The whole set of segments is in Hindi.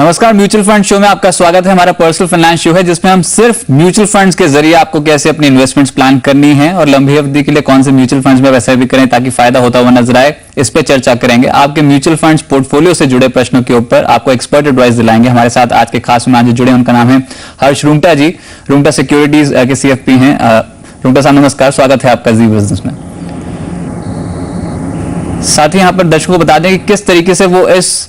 नमस्कार, म्यूचुअल फंड शो में आपका स्वागत है। हमारा पर्सनल फाइनेंस शो है जिसमें हम सिर्फ म्यूचुअल फंड्स के जरिए आपको कैसे अपनी इन्वेस्टमेंट्स प्लान करनी है और लंबी अवधि के लिए कौन से म्यूचुअल फंड्स में वैसा भी करें ताकि फायदा होता हुआ नजर आए, इस पे चर्चा करेंगे। आपके म्यूचुअल फंड्स पोर्टफोलियो से जुड़े प्रश्नों के ऊपर आपको एक्सपर्ट एडवाइस दिलाएंगे। हमारे साथ आज के खास मेहमान जो जुड़े, उनका नाम है हर्ष रुंगटा जी। रुंगटा सिक्योरिटीज के CFP हैं। रुंगटा साहब नमस्कार, स्वागत है आपका जी बिजनेस में। साथ ही यहाँ पर दर्शकों को बता दें कि किस तरीके से वो इस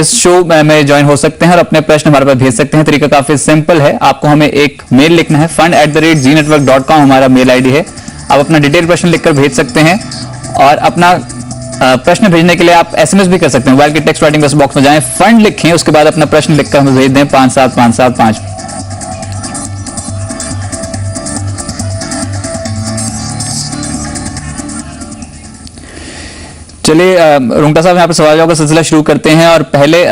शो में ज्वाइन हो सकते हैं और अपने प्रश्न हमारे पास भेज सकते हैं। तरीका काफी सिंपल है, आपको हमें एक मेल लिखना है। fund@zenetwork.com हमारा मेल आईडी है। आप अपना डिटेल प्रश्न लिखकर भेज सकते हैं और अपना प्रश्न भेजने के लिए आप SMS भी कर सकते हैं। मोबाइल के टेक्स्ट राइटिंग बॉक्स में जाएं, फंड लिखें, उसके बाद अपना प्रश्न लिखकर हमें भेज दें 57575। चलिए रुंगटा साहब, यहाँ पर सवालों का सिलसिला शुरू करते हैं और पहले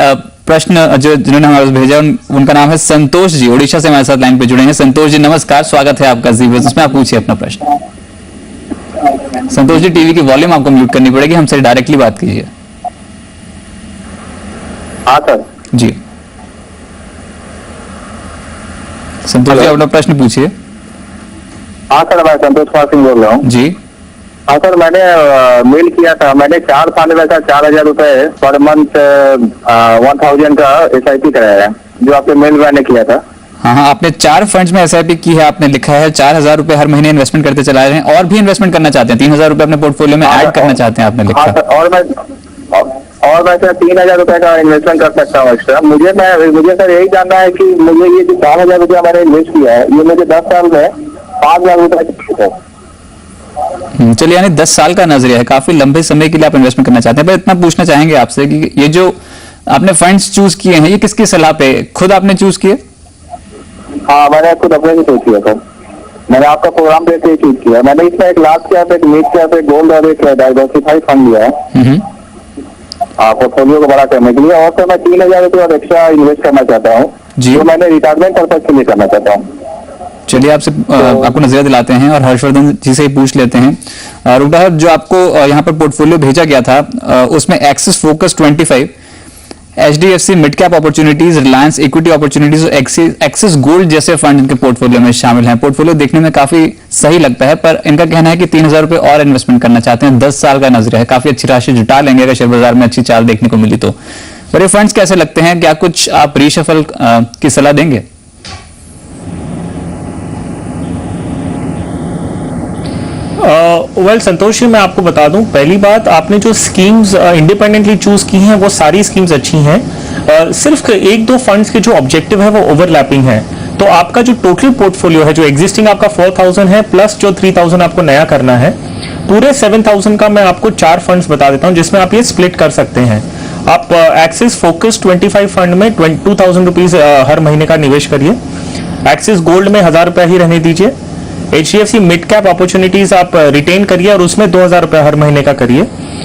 प्रश्न जिन्होंने हमारे पास भेजा उनका नाम है संतोष जी, ओडिशा से हमारे साथ लाइन पे जुड़े हैं। संतोष जी नमस्कार, स्वागत है आपका जी बिजनेस में। आप पूछिए अपना प्रश्न। संतोष जी, टीवी की वॉल्यूम आपको म्यूट करनी पड़ेगी, हमसे डायरेक्टली बात कीजिए। हाँ सर जी संतोष जी, अपना प्रश्न पूछिए। हाँ सर, मैं संतोष कुमार सिंह बोल रहा हूँ जी। हाँ सर, मैंने मेल किया था। मैंने 4 साल में 4,000 रुपए पर मंथ 1,000 का SIP कराया है, जो आपके मेल मैंने किया था। हाँ, आपने 4 फंड्स में SIP की है। आपने लिखा है 4,000 रुपए हर महीने इन्वेस्टमेंट करते चला रहे हैं और भी इन्वेस्टमेंट करना चाहते हैं। 3,000 रुपए अपने पोर्टफोलियो में ऐड करना चाहते हैं, आपने लिखा। हाँ सर, और मैं सर 3,000 रुपए का इन्वेस्टमेंट कर सकता हूँ एक्स्ट्रा। मुझे सर यही जानना है कि मुझे ये जो 4,000 रुपया मैंने इन्वेस्ट किया है, ये मुझे 10 साल में 5 लाख रुपए। चलिए, यानी 10 साल का नजरिया है, काफी लंबे समय के लिए आप इन्वेस्टमेंट करना चाहते हैं। पर इतना पूछना चाहेंगे आपसे कि ये जो आपने फंड्स चूज किए हैं, ये किसकी सलाह पे, खुद आपने चूज किए? हाँ, मैंने खुद अपने से चूज किया था। मैंने आपका प्रोग्राम देख के चूज किया। मैंने इसमें एक लाख के आप, एक मिड के आप, एक गोल्ड और एक डाइवर्सिफाइड फंड लिया है पोर्टफोलियो को बड़ा करने के लिए। और तो मैं 3,000 रुपये और एक्स्ट्रा इन्वेस्ट करना चाहता हूँ, जो मैंने रिटायरमेंट पर्पज के लिए करना चाहता हूँ। चलिए, आपको नजरिया दिलाते हैं और हर्षवर्धन जी से ही पूछ लेते हैं। रुंगटा साहब, जो आपको यहाँ पर पोर्टफोलियो भेजा गया था उसमें axis focus 25, HDFC mid cap opportunities, Reliance equity opportunities और एक्सिस गोल्ड जैसे फंड इनके पोर्टफोलियो में शामिल हैं। पोर्टफोलियो देखने में काफी सही लगता है, पर इनका कहना है कि 3,000 रुपए और इन्वेस्टमेंट करना चाहते हैं। 10 साल का नजरिया है, काफी अच्छी राशि जुटा लेंगे अगर शेयर बाजार में अच्छी चाल देखने को मिली तो। पर ये फंड्स कैसे लगते हैं? क्या कुछ आप रीशफल की सलाह देंगे? संतोष जी, मैं आपको बता दूं, पहली बात, आपने जो स्कीम्स इंडिपेंडेंटली चूज की हैं वो सारी स्कीम्स अच्छी हैं। सिर्फ 1-2 फंड्स के जो ऑब्जेक्टिव है वो ओवरलैपिंग है। तो आपका जो टोटल पोर्टफोलियो है, जो एग्जिस्टिंग आपका 4,000 है प्लस जो 3,000 आपको नया करना है, पूरे 7,000 का मैं आपको 4 फंड्स बता देता हूं जिसमें आप ये स्प्लिट कर सकते हैं। आप एक्सिस फोकस 25 फंड में 2,000 रुपीज हर महीने का निवेश करिए। एक्सिस गोल्ड में 1,000 रुपया ही रहने दीजिए। HDFC मिड कैप अपॉर्चुनिटीज आप रिटेन करिए और उसमें 2,000 रुपया हर महीने का करिए।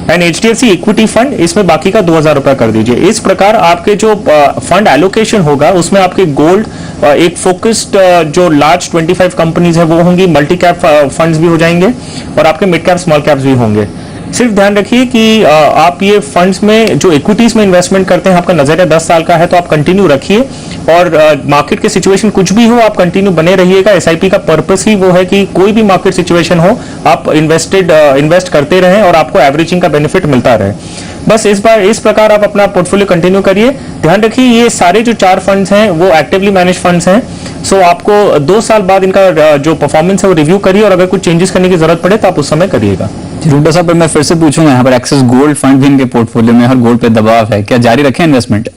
एंड HDFC इक्विटी फंड, इसमें बाकी का 2,000 रुपया कर दीजिए। इस प्रकार आपके जो फंड एलोकेशन होगा उसमें आपके गोल्ड, एक फोकस्ड जो लार्ज 25 कंपनीज है वो होंगी, मल्टी कैप फंड्स भी हो जाएंगे और आपके मिड कैप स्मॉल कैप्स भी होंगे। सिर्फ ध्यान रखिए कि आप ये फंड्स में जो इक्विटीज में इन्वेस्टमेंट करते हैं, आपका नजरिया 10 साल का है तो आप कंटिन्यू रखिए और मार्केट के सिचुएशन कुछ भी हो, आप कंटिन्यू बने रहिएगा। SIP का पर्पस ही वो है कि कोई भी मार्केट सिचुएशन हो, आप इन्वेस्ट करते रहें और आपको एवरेजिंग का बेनिफिट मिलता रहे। बस इस प्रकार आप अपना पोर्टफोलियो कंटिन्यू करिए। ध्यान रखिए, ये सारे जो 4 फंड्स हैं वो एक्टिवली मैनेज फंड्स हैं। सो आपको 2 साल बाद इनका जो परफॉर्मेंस है वो रिव्यू करिए और अगर कुछ चेंजेस करने की जरूरत पड़े तो आप उस समय करिएगा। रुंगटा साहब, मैं फिर से पूछूंगा, यहाँ पर एक्सिस गोल्ड फंड भी इनके पोर्टफोलियो में और गोल्ड पे दबाव है, क्या जारी रखें इन्वेस्टमेंट?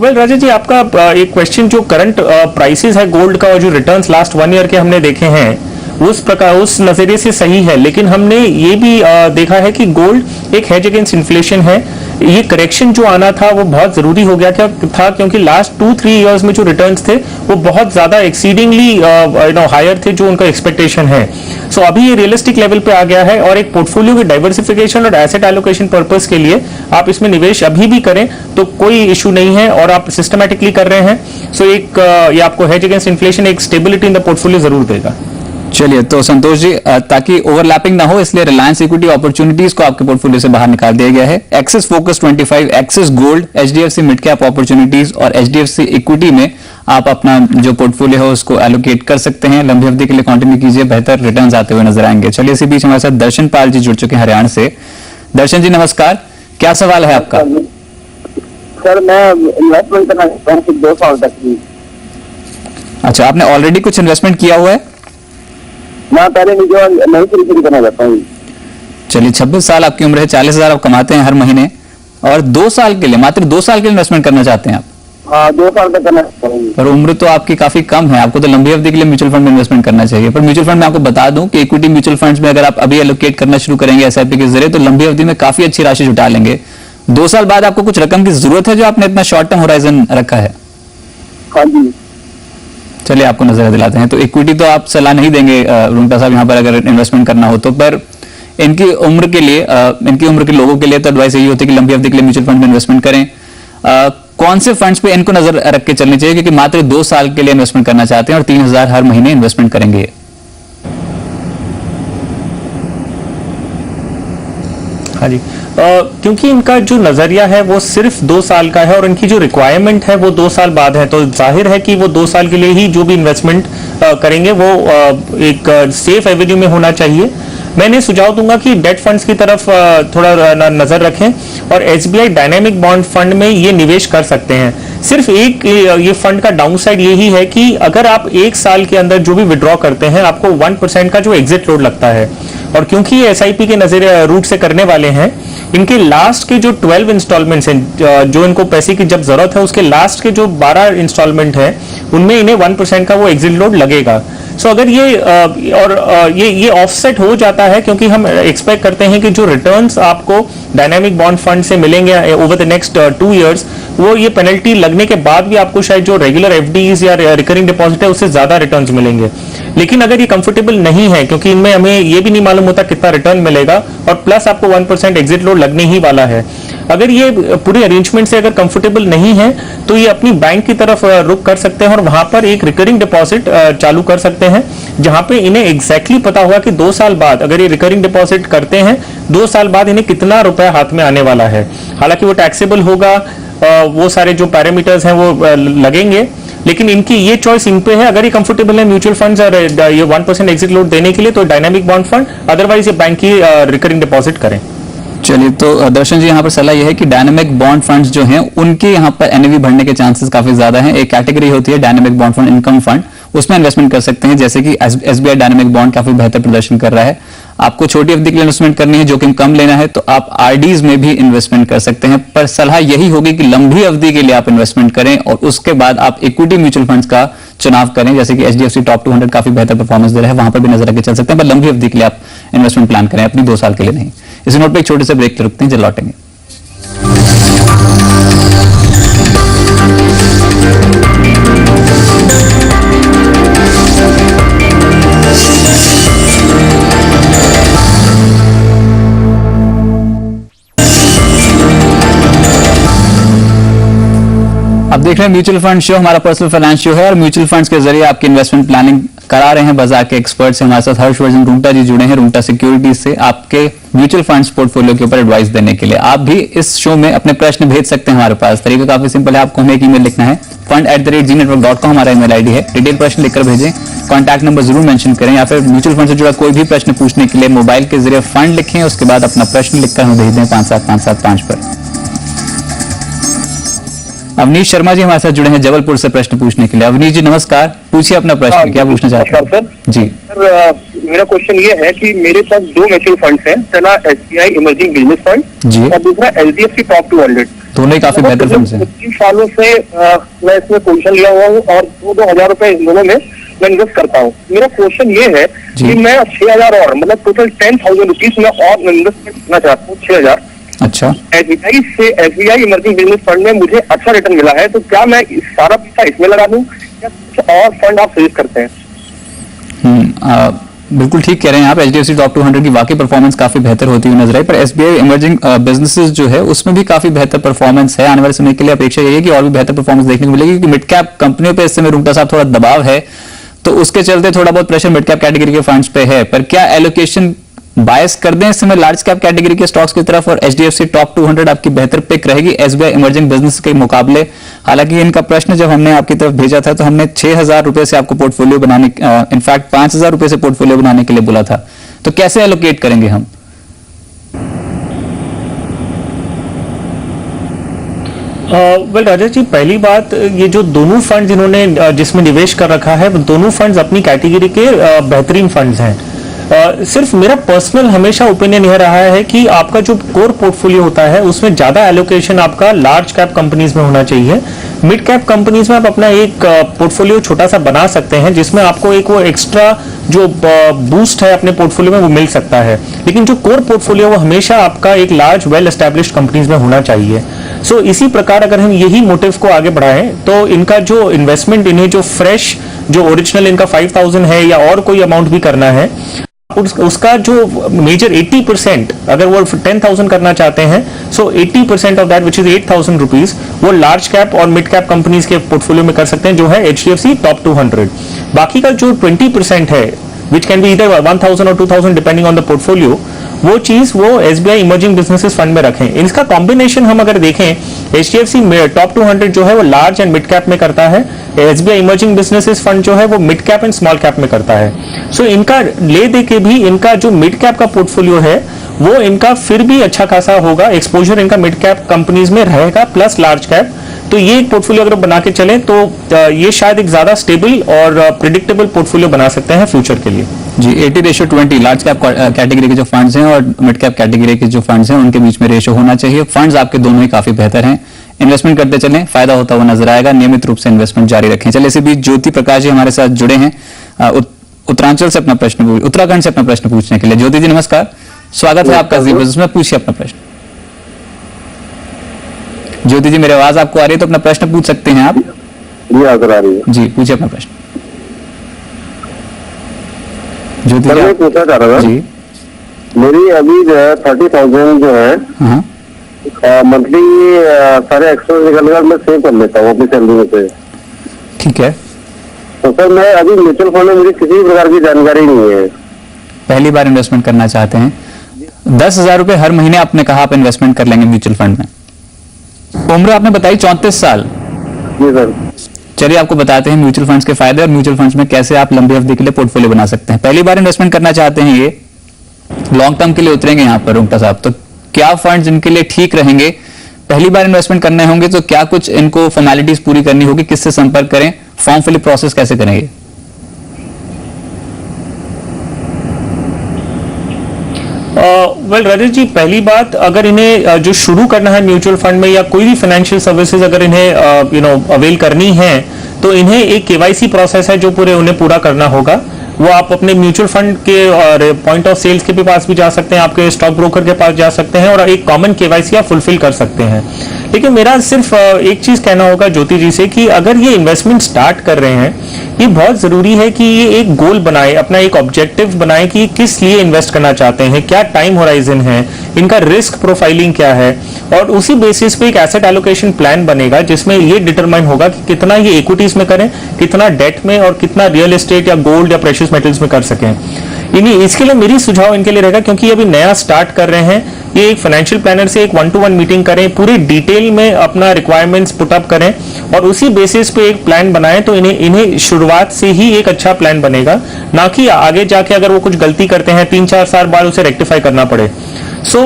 राजेश जी, आपका एक क्वेश्चन, जो करंट प्राइसेस है गोल्ड का और जो रिटर्न्स लास्ट 1 ईयर के हमने देखे हैं उस नजरिए से सही है, लेकिन हमने ये भी देखा है कि गोल्ड एक हेज अगेंस्ट इन्फ्लेशन है। ये करेक्शन जो आना था वो बहुत जरूरी हो गया था क्योंकि लास्ट 2-3 इयर्स में जो रिटर्न्स थे वो बहुत ज्यादा एक्सीडिंगली हायर थे जो उनका एक्सपेक्टेशन है। सो अभी ये रियलिस्टिक लेवल पे आ गया है और एक पोर्टफोलियो की डाइवर्सिफिकेशन और एसेट एलोकेशन पर्पस के लिए आप इसमें निवेश अभी भी करें तो कोई इशू नहीं है और आप सिस्टमैटिकली कर रहे हैं। सो ये आपको हेज अगेंस्ट इन्फ्लेशन, एक स्टेबिलिटी इन द पोर्टफोलियो जरूर देगा। चलिए, तो संतोष जी, ताकि ओवरलैपिंग ना हो इसलिए रिलायंस इक्विटी अपॉर्चुनिटीज को आपके पोर्टफोलियो से बाहर निकाल दिया गया है। Axis focus 25, axis gold, HDFC mid cap opportunities और एचडीएफसी इक्विटी में आप अपना जो पोर्टफोलियो है उसको एलोकेट कर सकते हैं। लंबी अवधि के लिए कंटिन्यू कीजिए, बेहतर रिटर्न्स आते हुए नजर आएंगे। चलिए, इसी बीच हमारे साथ दर्शन पाल जी जुड़ चुके हैं हरियाणा से। दर्शन जी नमस्कार, क्या सवाल है आपका? सर मैं इन्वेस्टमेंट करना चाहता हूँ 2 साल तक की। अच्छा, आपने ऑलरेडी कुछ इन्वेस्टमेंट किया हुआ है? मैं पहले मुझे नहीं शुरू करना चाहता हूँ। चलिए, 26 साल आपकी उम्र है, 40,000 आप कमाते हैं हर महीने और 2 साल के लिए, मात्र 2 साल के लिए इन्वेस्टमेंट करना चाहते हैं आप? हाँ, 2 साल तक करना चाहता हूँ। पर उम्र तो आपकी काफी कम है, आपको तो लंबी अवधि के लिए म्यूचुअल फंड में इन्वेस्टमेंट करना चाहिए। पर म्यूचुअल फंड में आपको बता दूं कि इक्विटी म्यूचुअल फंड्स में अगर आप अभी एलोकेट करना शुरू करेंगे एसआईपी के जरिए तो लंबी अवधि में काफी अच्छी राशि जुटा लेंगे। 2 साल बाद आपको कुछ रकम की जरूरत है जो आपने इतना शॉर्ट टर्म होराइजन रखा है। हाँ जी। चलिए, आपको नजर दिलाते हैं। तो इक्विटी तो आप सलाह नहीं देंगे रुंगटा साहब यहाँ पर अगर इन्वेस्टमेंट करना हो तो, पर इनकी उम्र के लिए, इनकी उम्र के लोगों के लिए तो एडवाइस यही होती है कि लंबी अवधि के लिए म्यूचुअल फंड में इन्वेस्टमेंट करें। कौन से फंड्स पे इनको नजर रख के चलनी चाहिए, क्योंकि मात्र 2 साल के लिए इन्वेस्टमेंट करना चाहते हैं और 3,000 हर महीने इन्वेस्टमेंट करेंगे? हाँ जी, क्योंकि इनका जो नजरिया है वो सिर्फ 2 साल का है और इनकी जो रिक्वायरमेंट है वो 2 साल बाद है, तो जाहिर है कि वो 2 साल के लिए ही जो भी इन्वेस्टमेंट करेंगे वो एक सेफ एवेन्यू में होना चाहिए। मैंने सुझाव दूंगा कि डेट फंड्स की तरफ थोड़ा नजर रखें और एसबीआई डायनेमिक बॉन्ड फंड में ये निवेश कर सकते हैं। सिर्फ एक ये फंड का डाउनसाइड यही है कि अगर आप 1 साल के अंदर जो भी विड्रॉ करते हैं आपको 1% का जो एग्जिट लोड लगता है, और क्योंकि ये एसआईपी के नजरिए रूट से करने वाले हैं, इनके लास्ट के जो 12 इंस्टॉलमेंट्स हैं, जो इनको पैसे की जब जरूरत है उसके लास्ट के जो 12 इंस्टॉलमेंट हैं उनमें इन्हें 1% का वो एग्जिट लोड लगेगा। सो अगर ये ऑफसेट हो जाता है, क्योंकि हम एक्सपेक्ट करते हैं कि जो रिटर्न्स आपको डायनामिक बॉन्ड फंड से मिलेंगे ओवर द नेक्स्ट 2 इयर्स, वो ये पेनल्टी लगने के बाद भी आपको शायद जो रेगुलर एफडीज या रिकरिंग डिपॉजिट है उससे ज्यादा रिटर्न्स मिलेंगे। लेकिन अगर ये कंफर्टेबल नहीं है, क्योंकि इनमें हमें ये भी नहीं मालूम होता कितना रिटर्न मिलेगा और प्लस आपको 1% एग्जिट लोड लगने ही वाला है, अगर ये पूरे अरेंजमेंट से अगर कंफर्टेबल नहीं है तो ये अपनी बैंक की तरफ रुख कर सकते हैं और वहां पर एक रिकरिंग डिपॉजिट चालू कर सकते हैं, जहां पे इन्हें एग्जैक्टली पता होगा कि 2 साल बाद अगर ये रिकरिंग डिपॉजिट करते हैं 2 साल बाद इन्हें कितना रुपया हाथ में आने वाला है। हालांकि वो टैक्सेबल होगा, वो सारे जो पैरामीटर्स हैं वो लगेंगे, लेकिन इनकी ये चॉइस इन पे है। अगर ये कंफर्टेबल है म्यूचुअल फंड्स और ये 1% एग्जिट लोड देने के लिए तो डायनामिक बॉन्ड फंड, अदरवाइज ये बैंक की रिकरिंग डिपॉजिट करें। चलिए, तो दर्शन जी यहाँ पर सलाह यह है कि डायनामिक बॉन्ड फंड्स जो हैं उनके यहाँ पर एनएवी बढ़ने के चांसेस काफी ज्यादा हैं। एक कैटेगरी होती है dynamic bond fund income fund, उसमें इन्वेस्टमेंट कर सकते हैं, जैसे कि एसबीआई डायनामिक बॉन्ड काफी बेहतर प्रदर्शन कर रहा है। आपको छोटी अवधि के लिए इन्वेस्टमेंट करनी है, जोखिम कम लेना है, तो आप आरडीज में भी इन्वेस्टमेंट कर सकते हैं, पर सलाह यही होगी कि लंबी अवधि के लिए आप इन्वेस्टमेंट करें और उसके बाद आप इक्विटी म्यूचुअल फंड्स का चुनाव करें, जैसे कि एचडीएफसी टॉप 200 काफी बेहतर परफॉर्मेंस दे रहा है, वहां पर भी नजर रख के चल सकते हैं, पर लंबी अवधि के लिए आप इन्वेस्टमेंट प्लान करें, अपनी 2 साल के लिए नहीं। इसी नोट पर एक छोटे से ब्रेक रुकते हैं, जल्द लौटेंगे। आप देख रहे हैं म्यूचुअल फंड शो, हमारा पर्सनल फाइनेंस शो है और म्यूचुअल फंड्स के जरिए आपकी इन्वेस्टमेंट प्लानिंग करा रहे हैं बाजार के एक्सपर्ट्स हैं। हमारे साथ हर्षवर्धन रुंगटा जी जुड़े हैं रुंगटा सिक्योरिटीज से, आपके म्यूचुअल फंड्स पोर्टफोलियो के ऊपर एडवाइस देने के लिए। आप भी इस शो में अपने प्रश्न भेज सकते हैं हमारे पास। तरीका काफी सिंपल है, आपको हमें एक ईमेल लिखना है, fund@gnetwork.com हमारा ईमेल आईडी है। डिटेल प्रश्न लिखकर भेजें, कॉन्टैक्ट नंबर जरूर मेंशन करें, या फिर म्यूचुअल फंड से जुड़ा कोई भी प्रश्न पूछने के लिए मोबाइल के जरिए फंड लिखें, उसके बाद अपना प्रश्न लिखकर हमें भेज दें 57575 पर। अवनीश शर्मा जी हमारे साथ जुड़े हैं जबलपुर से प्रश्न पूछने के लिए। अवनीश जी नमस्कार, पूछिए अपना प्रश्न, क्या पूछना चाहते हैं? सर जी सर, मेरा क्वेश्चन ये है कि मेरे पास 2 म्यूचुअल फंड्स हैं, पहला एसबीआई इमर्जिंग बिजनेस फंड जी, और दूसरा एचडीएफसी टॉप 200। दोनों ही काफी बेहतर फंड्स हैं। 25 सालों से मैं इसमें पोजीशन लिया हुआ हूँ और 2,000 रुपए इन दोनों में मैं इन्वेस्ट करता हूँ। मेरा क्वेश्चन ये है कि मैं 6,000 और मतलब टोटल 10,000 रुपीज में और इन्वेस्टमेंट करना चाहता हूँ, 6,000। अच्छा, एसबीआई इमर्जिंग बिजनेस फंड में मुझे अच्छा रिटर्न मिला है, तो क्या मैं सारा पैसा इसमें लगा दूं या कुछ और फंड आप सजेस्ट करते हैं? बिल्कुल ठीक कह रहे हैं आप। एचडीएफसी टॉप 200 की वाकई परफॉर्मेंस काफी बेहतर होती हुई नजर आई, पर एसबीआई इमर्जिंग बिजनेसेस जो है उसमें भी काफी बेहतर परफॉर्मेंस है। आने वाले समय के लिए अपेक्षा यही है कि और भी बेहतर परफॉर्मेंस देखने को मिलेगी, क्योंकि मिड कैप कंपनियों पे इस समय रुंगटा साहब थोड़ा दबाव है, तो उसके चलते थोड़ा बहुत प्रेशर मिड कैप कैटेगरी के फंड्स पे है, पर क्या एलोकेशन बायस कर दें इस समय लार्ज कैप कैटेगरी के स्टॉक्स की तरफ और एचडीएफसी टॉप 200 आपकी बेहतर पिक रहेगी एसबीआई इमर्जिंग बिजनेस के मुकाबले? हालांकि इनका प्रश्न जब हमने आपकी तरफ भेजा था तो हमने 6,000 रुपए से आपको पोर्टफोलियो बनाने, इनफैक्ट 5,000 रुपए से पोर्टफोलियो बनाने के लिए बोला था, तो कैसे एलोकेट करेंगे हम? वेल राजेश जी, पहली बात, ये जो दोनों फंड इन्होंने जिसमें निवेश कर रखा है वो दोनों फंड्स अपनी कैटेगरी के बेहतरीन फंड्स हैं। सिर्फ मेरा पर्सनल हमेशा ओपिनियन यह रहा है कि आपका जो कोर पोर्टफोलियो होता है उसमें ज्यादा एलोकेशन आपका लार्ज कैप कंपनीज में होना चाहिए। मिड कैप कंपनीज में आप अपना एक पोर्टफोलियो छोटा सा बना सकते हैं जिसमें आपको एक वो एक्स्ट्रा जो बूस्ट है अपने पोर्टफोलियो में वो मिल सकता है, लेकिन जो कोर पोर्टफोलियो वो हमेशा आपका एक लार्ज वेल एस्टैब्लिश्ड कंपनीज में होना चाहिए। सो इसी प्रकार अगर हम यही मोटिव को आगे बढ़ाएं तो इनका जो इन्वेस्टमेंट, इन्हें जो फ्रेश जो ओरिजिनल इनका 5,000 है या और कोई अमाउंट भी करना है, उसका जो मेजर 80% अगर वो 10,000 करना चाहते हैं, सो 80% of that which is 8,000 rupees वो लार्ज कैप और मिड कैप कंपनीज के पोर्टफोलियो में कर सकते हैं जो है एचडीएफसी टॉप 200। बाकी का जो 20% है विच कैन बी इधर 1,000 और 2,000 डिपेंडिंग ऑन द पोर्टफोलियो, वो चीज वो एसबीआई इमर्जिंग बिजनेसेस फंड में रखें। इसका कॉम्बिनेशन हम अगर देखें, एचडीएफसी टॉप 200 जो है वो लार्ज एंड मिड कैप में करता है, एसबीआई इमर्जिंग बिजनेसेस फंड जो है वो mid cap and small cap में करता है। सो इनका ले दे के भी इनका जो मिड कैप का पोर्टफोलियो है वो इनका फिर भी अच्छा खासा होगा, एक्सपोजर इनका मिड कैप कंपनीज में रहेगा प्लस लार्ज कैप। तो ये एक पोर्टफोलियो अगर बना के चलें तो ये शायद एक ज्यादा स्टेबल और प्रिडिक्टेबल पोर्टफोलियो बना सकते हैं फ्यूचर के लिए। जी, 80:20 लार्ज कैप कैटेगरी के जो फंड्स हैं और मिड कैप कैटेगरी के जो फंड्स हैं उनके बीच में रेशो होना चाहिए। फंड्स आपके दोनों ही काफी बेहतर हैं, इन्वेस्टमेंट करते चलें, फायदा होता हुआ नजर आएगा, नियमित रूप से इन्वेस्टमेंट जारी रखें। चलिए इसी बीच ज्योति प्रकाश जी हमारे साथ जुड़े हैं उत्तरांचल से उत्तराखंड से अपना प्रश्न पूछने के लिए। ज्योति जी नमस्कार, स्वागत है आपका जी बिजनेस में, पूछिए अपना प्रश्न। ज्योति जी मेरी आवाज आपको आ रही है तो अपना प्रश्न पूछ सकते हैं आप। जी आ रही है जी, पूछिए अपना प्रश्न। ज्योति मैं पूछना चाह रहा था जी, मेरी अभी जो है 30,000 जो है मंथली सारे एक्स्ट्रा निकल कर मैं सेव कर लेता हूँ अपनी सैलरी में से। ठीक है, तो सर मैं अभी म्यूचुअल फंड में मेरी किसी प्रकार की जानकारी नहीं है। पहली बार इन्वेस्टमेंट करना चाहते हैं, 10,000 रुपए हर महीने आपने कहा आप इन्वेस्टमेंट कर लेंगे म्यूचुअल फंड में। उम्र आपने बताई 34 साल। जी सर। चलिए आपको बताते हैं म्यूचुअल फंड्स के फायदे और म्यूचुअल फंड्स में कैसे आप लंबी अवधि के लिए पोर्टफोलियो बना सकते हैं। पहली बार इन्वेस्टमेंट करना चाहते हैं, ये लॉन्ग टर्म के लिए उतरेंगे यहाँ पर रुंगटा साहब, तो क्या फंड्स इनके लिए ठीक रहेंगे? पहली बार इन्वेस्टमेंट करने होंगे तो क्या कुछ इनको फॉर्मेलिटीज पूरी करनी होगी, किससे संपर्क करें, फॉर्म फिल प्रोसेस कैसे करेंगे? वेल राजेश जी, पहली बात, अगर इन्हें जो शुरू करना है म्यूचुअल फंड में या कोई भी फाइनेंशियल सर्विसेज अगर इन्हें अवेल करनी है तो इन्हें एक केवाईसी प्रोसेस है जो उन्हें पूरा करना होगा। वो आप अपने म्यूचुअल फंड के पॉइंट ऑफ सेल्स के भी पास भी जा सकते हैं, आपके स्टॉक ब्रोकर के पास जा सकते हैं और एक कॉमन केवाईसी आप फुलफिल कर सकते हैं। लेकिन मेरा सिर्फ एक चीज कहना होगा ज्योति जी से कि अगर ये इन्वेस्टमेंट स्टार्ट कर रहे हैं, ये बहुत जरूरी है कि ये एक गोल बनाए, अपना एक ऑब्जेक्टिव बनाए कि किस लिए इन्वेस्ट करना चाहते हैं, क्या टाइम होराइजन है, इनका रिस्क प्रोफाइलिंग क्या है, और उसी बेसिस पे एक एसेट एलोकेशन प्लान बनेगा जिसमें ये डिटरमाइन होगा कि कितना ये इक्विटीज में करें, कितना डेट में और कितना रियल एस्टेट या गोल्ड या प्रेशियस मेटल्स में कर सकें। इसके लिए मेरी सुझाव इनके लिए रहेगा, क्योंकि अभी नया स्टार्ट कर रहे हैं, ये एक फाइनेंशियल प्लानर से एक 1-to-1 मीटिंग करें, पूरी डिटेल में अपना रिक्वायरमेंट्स पुटअप करें और उसी बेसिस पे एक प्लान बनाएं, तो इन्हें शुरुआत से ही एक अच्छा प्लान बनेगा, ना कि आगे जाके अगर वो कुछ गलती करते हैं 3-4 साल बाद उसे रेक्टिफाई करना पड़े। सो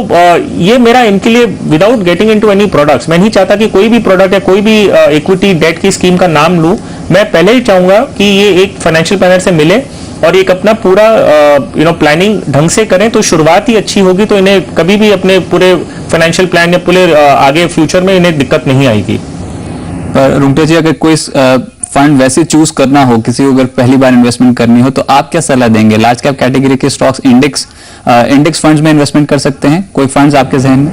ये मेरा इनके लिए, without getting into any products, मैं नहीं चाहता कि कोई भी प्रोडक्ट या कोई भी इक्विटी डेट की स्कीम का नाम लूं, मैं पहले ही चाहूंगा कि ये एक फाइनेंशियल प्लानर से मिले और एक अपना पूरा प्लानिंग ढंग से करें, तो शुरुआत ही अच्छी होगी, तो इन्हें कभी भी अपने पूरे फाइनेंशियल प्लान या पूरे आगे फ्यूचर में इन्हें दिक्कत नहीं आएगी। रुंगटा जी, अगर कोई फंड वैसे चूज करना हो, किसी को अगर पहली बार इन्वेस्टमेंट करनी हो, तो आप क्या सलाह देंगे? लार्ज कैप कैटेगरी के स्टॉक्स, इंडेक्स फंड्स में इन्वेस्टमेंट कर सकते हैं? कोई फंड्स आपके जहन में?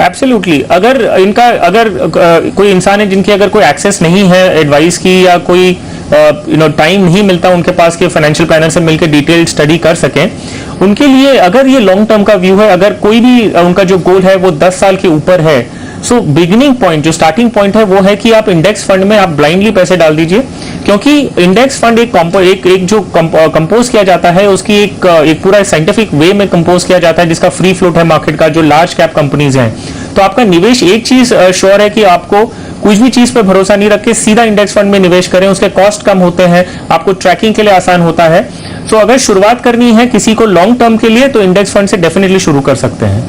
एब्सोल्युटली, अगर कोई इंसान है जिनकी अगर कोई एक्सेस नहीं है एडवाइस की या कोई टाइम नहीं मिलता उनके पास कि फाइनेंशियल प्लानर से मिलकर डिटेल स्टडी कर सकें, उनके लिए अगर ये लॉन्ग टर्म का व्यू है, अगर कोई भी उनका जो गोल है वो 10 साल के ऊपर है, सो बिगिनिंग पॉइंट, जो स्टार्टिंग पॉइंट है वो है कि आप इंडेक्स फंड में आप ब्लाइंडली पैसे डाल दीजिए, क्योंकि इंडेक्स फंड एक जो कंपोज किया जाता है उसकी एक पूरा साइंटिफिक वे में कंपोज किया जाता है, जिसका फ्री फ्लोट है मार्केट का, जो लार्ज कैप कंपनीज हैं। तो आपका निवेश, एक चीज श्योर है कि आपको कुछ भी चीज पे भरोसा नहीं रख के सीधा इंडेक्स फंड में निवेश करें, उसके कॉस्ट कम होते हैं, आपको ट्रैकिंग के लिए आसान होता है। तो अगर शुरुआत करनी है किसी को लॉन्ग टर्म के लिए तो इंडेक्स फंड से डेफिनेटली शुरू कर सकते हैं।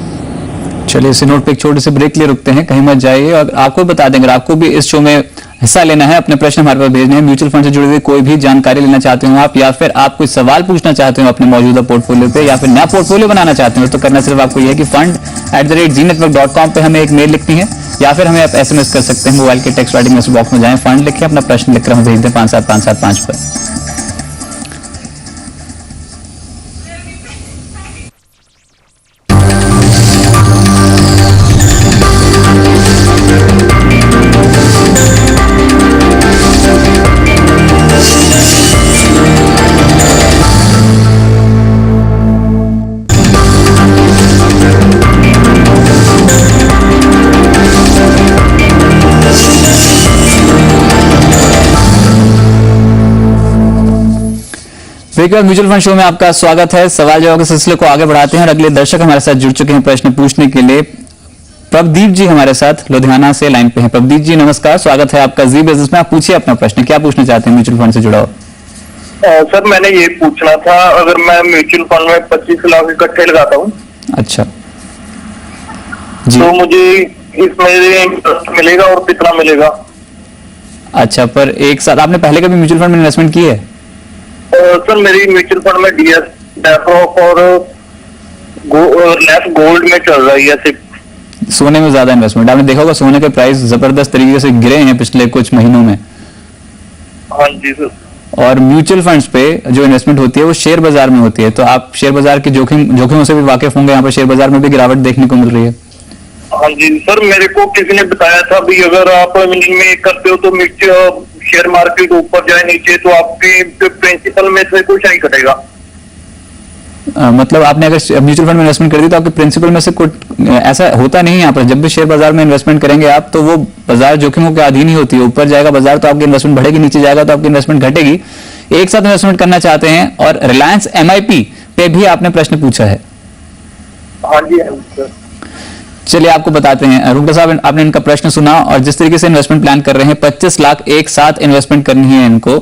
चलिए इसी नोट पे एक छोटे से ब्रेक लिए रुकते हैं, कहीं मत जाइए। और आपको बता देंगे, आपको भी इस शो में हिस्सा लेना है, अपने प्रश्न हमारे पास भेजने हैं। म्यूचुअल फंड से जुड़ी हुई कोई भी जानकारी लेना चाहते हो आप, या फिर आप कोई सवाल पूछना चाहते हो अपने मौजूदा पोर्टफोलियो पे, या फिर नया पोर्टफोलियो बनाना चाहते हो, तो करना सिर्फ आपको यह है कि fund@zenetwork.com पे हमें एक मेल लिखनी है, या फिर हमें आप SMS कर सकते हैं। मोबाइल के टेक्स्ट राइटिंग मैसेज बॉक्स में जाएं, फंड लिखें, अपना प्रश्न लिखकर हमें भेज दें 57575 पर। म्यूचुअल फंड शो में आपका स्वागत है। सवाल जवाब के सिलसिले को आगे बढ़ाते हैं और अगले दर्शक हमारे साथ जुड़ चुके हैं प्रश्न पूछने के लिए। प्रभदीप जी हमारे साथ लुधियाना से लाइन पे हैं। प्रभदीप जी नमस्कार, स्वागत है आपका जी बिजनेस में। आप पूछिए अपना प्रश्न, क्या पूछना चाहते हैं म्यूचुअल फंड से जुड़ा हो? सर मैंने ये पूछना था, अगर मैं म्यूचुअल फंड में 25 लाख इकट्ठे लगाता हूँ, अच्छा जी, तो मुझे इसमें इंटरेस्ट मिलेगा और कितना मिलेगा? अच्छा, पर एक साथ आपने पहले कभी म्यूचुअल फंड में इन्वेस्टमेंट की है? सर मेरी म्यूचुअल फंड में डेफरॉक और लेस गोल्ड में चल रही है सिर्फ। सोने में ज्यादा इन्वेस्टमेंट, आपने देखा होगा सोने के प्राइस जबरदस्त तरीके से गिरे हैं पिछले कुछ महीनों में। हाँ जी सर। और म्यूचुअल फंड्स पे जो इन्वेस्टमेंट होती है वो शेयर बाजार में होती है, तो आप शेयर बाजार के जोखिमों से भी वाकिफ होंगे। यहाँ पर शेयर बाजार में भी गिरावट देखने को मिल रही है। हाँ जी सर, मेरे को किसी ने बताया था भी अगर आप में करते हो तो शेयर मार्केट ऊपर जाए नीचे तो आपके प्रिंसिपल में से कुछ नहीं कटेगा। मतलब आपने अगर म्यूचुअल फंड में इन्वेस्टमेंट कर दी तो आपके प्रिंसिपल में से कुछ ऐसा होता नहीं है। यहाँ पर जब भी शेयर बाजार में इन्वेस्टमेंट करेंगे आप, तो वो बाजार जोखिमों के अधीन ही होती है। ऊपर जाएगा बाजार तो आपकी इन्वेस्टमेंट बढ़ेगी, नीचे जाएगा तो आपकी इन्वेस्टमेंट घटेगी। एक साथ इन्वेस्टमेंट करना चाहते हैं और रिलायंस MIP पे भी आपने प्रश्न पूछा है। हाँ जी सर। चलिए आपको बताते हैं। रुकदा साहब, आपने इनका प्रश्न सुना और जिस तरीके से इन्वेस्टमेंट प्लान कर रहे हैं, 25 लाख एक साथ इन्वेस्टमेंट करनी है इनको,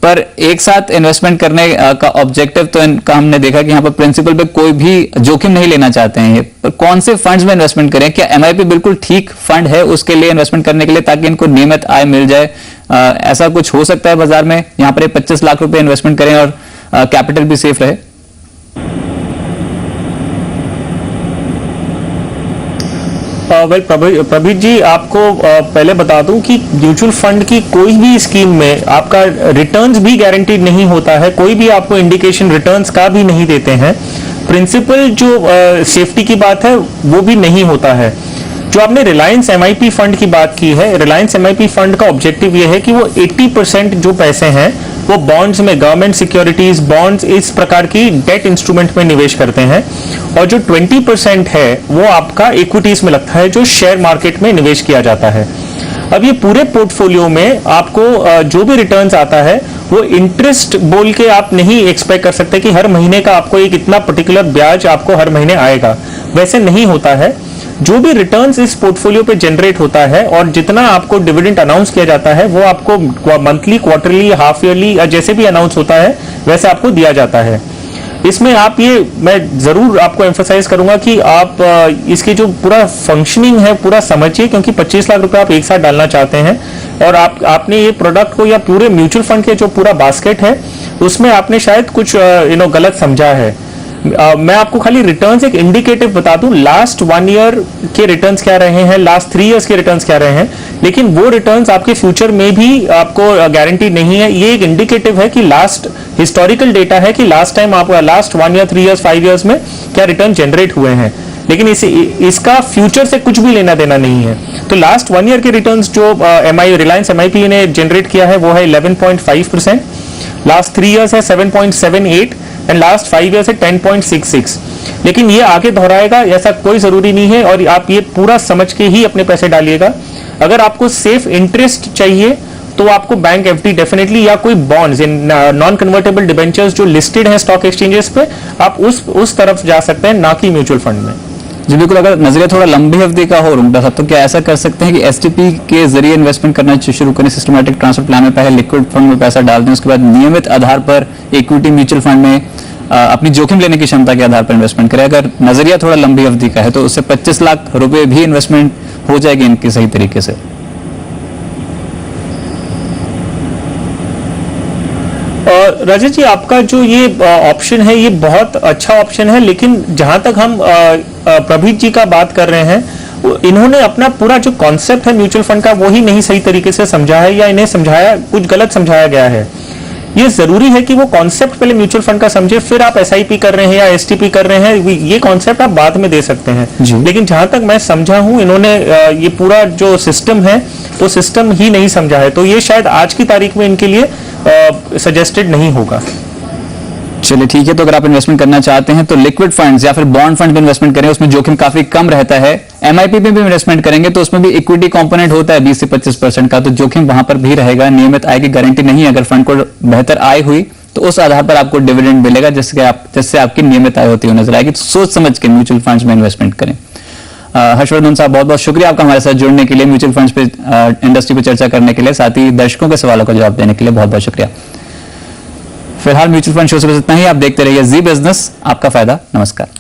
पर एक साथ इन्वेस्टमेंट करने का ऑब्जेक्टिव तो इनका हमने देखा कि यहाँ पर प्रिंसिपल पे कोई भी जोखिम नहीं लेना चाहते हैं ये, पर कौन से फंड्स में इन्वेस्टमेंट करें? क्या MIP बिल्कुल ठीक फंड है उसके लिए इन्वेस्टमेंट करने के लिए, ताकि इनको नियमित आय मिल जाए? ऐसा कुछ हो सकता है बाजार में? यहाँ पर 25 लाख रुपए इन्वेस्टमेंट करें और कैपिटल भी सेफ रहे। प्रभीत जी, आपको पहले बता दूं कि म्यूचुअल फंड की कोई भी स्कीम में आपका रिटर्न्स भी गारंटीड नहीं होता है। कोई भी आपको इंडिकेशन रिटर्न्स का भी नहीं देते हैं। प्रिंसिपल जो सेफ्टी की बात है वो भी नहीं होता है। जो आपने रिलायंस MIP फंड की बात की है, रिलायंस MIP फंड का ऑब्जेक्टिव ये है कि वो 80% जो पैसे हैं वो बॉन्ड्स में, गवर्नमेंट सिक्योरिटीज, बॉन्ड्स, इस प्रकार की डेट इंस्ट्रूमेंट में निवेश करते हैं, और जो 20% है वो आपका इक्विटीज में लगता है, जो शेयर मार्केट में निवेश किया जाता है। अब ये पूरे पोर्टफोलियो में आपको जो भी रिटर्न्स आता है वो इंटरेस्ट बोल के आप नहीं एक्सपेक्ट कर सकते कि हर महीने का आपको एक इतना पर्टिकुलर ब्याज आपको हर महीने आएगा, वैसे नहीं होता है। जो भी रिटर्न्स इस पोर्टफोलियो पे जनरेट होता है और जितना आपको डिविडेंड अनाउंस किया जाता है वो आपको मंथली, क्वार्टरली, हाफ ईयरली या जैसे भी अनाउंस होता है वैसे आपको दिया जाता है। इसमें आप ये, मैं जरूर आपको एम्फसाइज करूंगा कि आप इसकी जो पूरा फंक्शनिंग है पूरा समझिए, क्योंकि 25 लाख रुपए आप एक साथ डालना चाहते हैं और आपने ये प्रोडक्ट को या पूरे म्यूचुअल फंड के जो पूरा बास्केट है उसमें आपने शायद कुछ गलत समझा है। मैं आपको खाली रिटर्न्स एक इंडिकेटिव बता दूं, लास्ट 1 ईयर के रिटर्न्स क्या रहे हैं, लास्ट 3 इयर्स के रिटर्न्स क्या रहे हैं, लेकिन वो रिटर्न्स आपके फ्यूचर में भी आपको गारंटी नहीं है। ये एक इंडिकेटिव है कि लास्ट हिस्टोरिकल डेटा है कि लास्ट टाइम आपका लास्ट 1 ईयर, 3 इयर्स, 5 इयर्स में क्या रिटर्न जनरेट हुए हैं, लेकिन इसका फ्यूचर से कुछ भी लेना देना नहीं है। तो लास्ट 1 ईयर के रिटर्न्स जो रिलायंस MIP ने जनरेट किया है वो है 11.5%। लास्ट 3 ईयर्स है 7.78 एंड लास्ट 5 ईयर्स है 10.66। लेकिन ये आगे दोहराएगा ऐसा कोई जरूरी नहीं है, और आप ये पूरा समझ के ही अपने पैसे डालिएगा। अगर आपको सेफ इंटरेस्ट चाहिए तो आपको बैंक एफडी डेफिनेटली, या कोई bonds in non convertible debentures जो लिस्टेड हैं स्टॉक एक्सचेंजेस पे, आप उस तरफ जा सकते हैं, ना कि म्यूचुअल फंड में। जी बिल्कुल। अगर नजरिया थोड़ा लंबी अवधि का हो रुकदा साहब, तो क्या ऐसा कर सकते हैं कि एसटीपी के जरिए इन्वेस्टमेंट करना शुरू करें, सिस्टमैटिक ट्रांसफर प्लान में पहले लिक्विड फंड में पैसा डाल दें, उसके बाद नियमित आधार पर इक्विटी म्यूचुअल फंड में अपनी जोखिम लेने की क्षमता के आधार पर इन्वेस्टमेंट करें। अगर नजरिया थोड़ा लंबी अवधि का है तो उससे 25 लाख रुपए भी इन्वेस्टमेंट हो जाएगी इनकी सही तरीके से। राजेश जी, आपका जो ये ऑप्शन है ये बहुत अच्छा ऑप्शन है, लेकिन जहां तक हम प्रभीत जी का बात कर रहे हैं, इन्होंने अपना पूरा जो कॉन्सेप्ट है म्यूचुअल फंड का वो ही नहीं सही तरीके से समझा है, या इन्हें समझाया कुछ गलत समझाया गया है। ये जरूरी है कि वो कॉन्सेप्ट पहले म्यूचुअल फंड का समझे, फिर आप एसआईपी कर रहे हैं या एसटीपी कर रहे हैं, ये कॉन्सेप्ट आप बाद में दे सकते हैं। लेकिन जहां तक मैं समझा हूं, इन्होंने ये पूरा जो सिस्टम है वो सिस्टम ही नहीं समझा है, तो ये शायद आज की तारीख में इनके लिए सजेस्टेड नहीं होगा। चलिए ठीक है, तो अगर आप इन्वेस्टमेंट करना चाहते हैं तो लिक्विड फंड्स या फिर बॉन्ड फंड में इन्वेस्टमेंट करें, उसमें जोखिम काफी कम रहता है। एमआईपी में भी इन्वेस्टमेंट करेंगे तो उसमें भी इक्विटी कंपोनेंट होता है 20 से 25% का, तो जोखिम वहां पर भी रहेगा। नियमित आय की गारंटी नहीं है, अगर फंड को बेहतर आय हुई तो उस आधार पर आपको डिविडेंड मिलेगा, जिससे आपकी नियमित आय होती हुई नजर आएगी। तो सोच समझ के म्यूचुअल फंड्स में इन्वेस्टमेंट करें। हर्षवर्धन साहब, बहुत बहुत शुक्रिया आपका हमारे साथ जुड़ने के लिए, म्यूचुअल फंड्स पे इंडस्ट्री पर चर्चा करने के लिए, साथ ही दर्शकों के सवालों का जवाब देने के लिए बहुत बहुत शुक्रिया। फिलहाल म्यूचुअल फंड शो से बस इतना ही। आप देखते रहिए जी बिजनेस, आपका फायदा। नमस्कार।